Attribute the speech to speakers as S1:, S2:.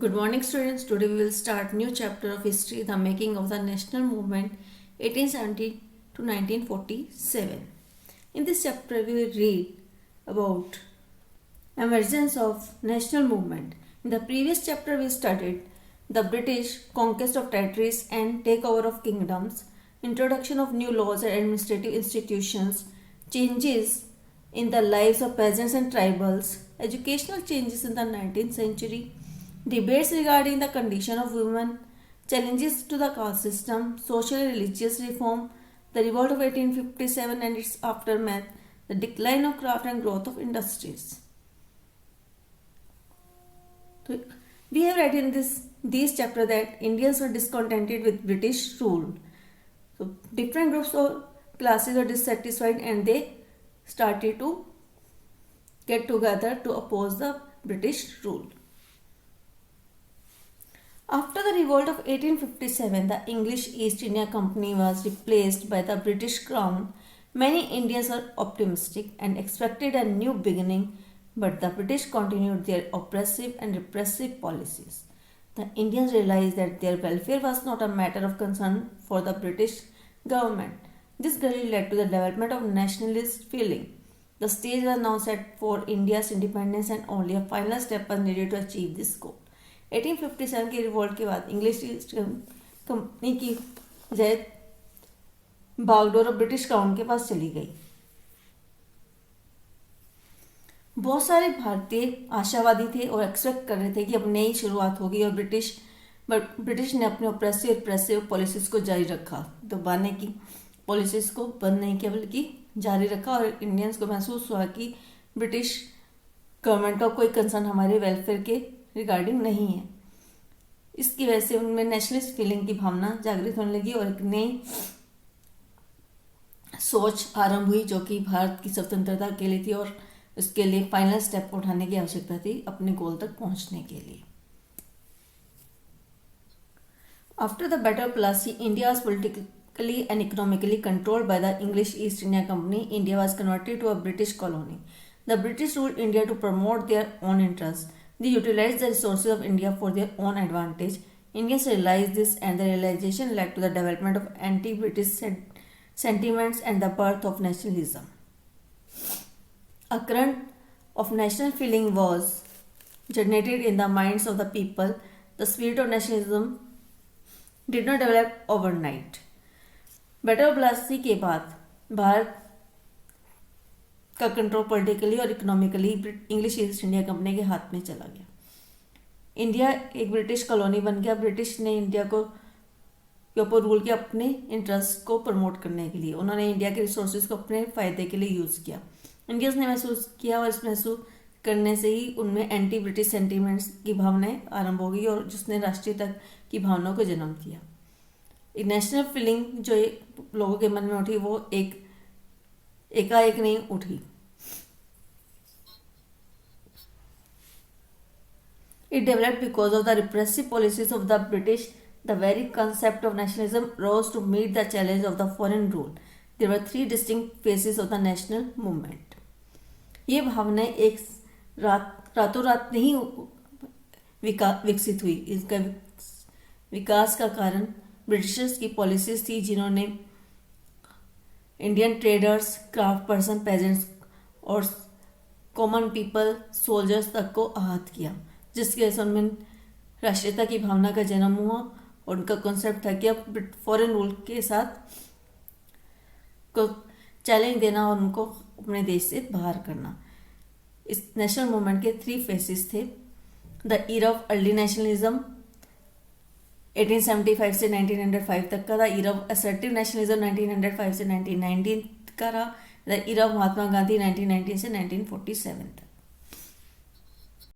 S1: Good morning, students. Today we will start new chapter of history, the making of the national movement 1870 to 1947. In this chapter we will read about emergence of national movement. In the previous chapter we studied the British conquest of territories and takeover of kingdoms, introduction of new laws and administrative institutions, changes in the lives of peasants and tribals, educational changes in the 19th century, debates regarding the condition of women, challenges to the caste system, social and religious reform, the revolt of 1857 and its aftermath, the decline of craft and growth of industries. So, we have read in these chapter that Indians were discontented with British rule. So different groups or classes were dissatisfied and they started to get together to oppose the British rule. After the revolt of 1857, the English East India Company was replaced by the British Crown. Many Indians were optimistic and expected a new beginning, but the British continued their oppressive and repressive policies. The Indians realized that their welfare was not a matter of concern for the British government. This gradually led to the development of nationalist feeling. The stage was now set for India's independence and only a final step was needed to achieve this goal. 1857 के revolt के बाद English east company की जय बागडोर और British crown के पास चली गई। बहुत सारे भारतीय आशावादी थे और एक्सपेक्ट कर रहे थे कि अब नई शुरुआत होगी और ब्रिटिश ने अपने ऑप्रेसिव पॉलिसीज को जारी रखा, दबाने की पॉलिसीज को बंद नहीं किया बल्कि जारी रखा और इंडियंस को महसूस हुआ कि ब्रिटिश गवर्नमेंट का कोई कंसर्न हमारे वेलफेयर के रिगार्डिंग नहीं है। इसकी वजह से उनमें नेशनलिस्ट फीलिंग की भावना जागृत होने लगी और एक नई सोच आरंभ हुई जो कि भारत की स्वतंत्रता के लिए थी और उसके लिए फाइनल स्टेप उठाने की आवश्यकता थी अपने गोल तक पहुंचने के लिए। After the battle of Plassey, India was politically and economically controlled by the English East India Company. India was converted to a British colony. The British ruled India to promote their own interests. They utilized the resources of India for their own advantage. Indians realized this and the realization led to the development of anti-British sentiments and the birth of nationalism. A current of national feeling was generated in the minds of the people. The spirit of nationalism did not develop overnight. Battle of Plassey के बाद भारत का control politically और economically English east India company के हाथ में चला गया। India एक ब्रिटिश कॉलोनी बन गया। ब्रिटिश ने इंडिया को के ऊपर रूल किया अपने इंटरेस्ट को प्रमोट करने के लिए। उन्होंने इंडिया के रिसोर्सेज को अपने फ़ायदे के लिए यूज़ किया। इंडियंस ने महसूस किया और इस महसूस करने से ही उनमें एंटी ब्रिटिश सेंटीमेंट्स की भावनाएं आरंभ हो गई और जिसने राष्ट्रीयता की भावनाओं को जन्म दिया। एक नेशनल फीलिंग जो लोगों के मन में उठी वो एकाएक नहीं उठी। It developed because of the repressive policies of the British. The very concept of nationalism rose to meet the challenge of the foreign rule. There were three distinct phases of the national movement. ये भावनाएं एक रातों रात नहीं विकसित हुई। इसका विकास का कारण ब्रिटिशर्स की पॉलिसीज थी जिन्होंने Indian traders, craft person, pageants और कॉमन पीपल, सोल्जर्स तक को आहत किया, जिसकी वजह से उनमें राष्ट्रीयता की भावना का जन्म हुआ और उनका कॉन्सेप्ट था कि अब फॉरेन रूल के साथ को चैलेंज देना और उनको अपने देश से बाहर करना। इस नेशनल मूवमेंट के थ्री फेसेस थे। The era of early nationalism 1875 से 1905 तक का, the era of assertive nationalism 1905 से 1919 का रहा, the era of Mahatma Gandhi 1919 से 1947 तक।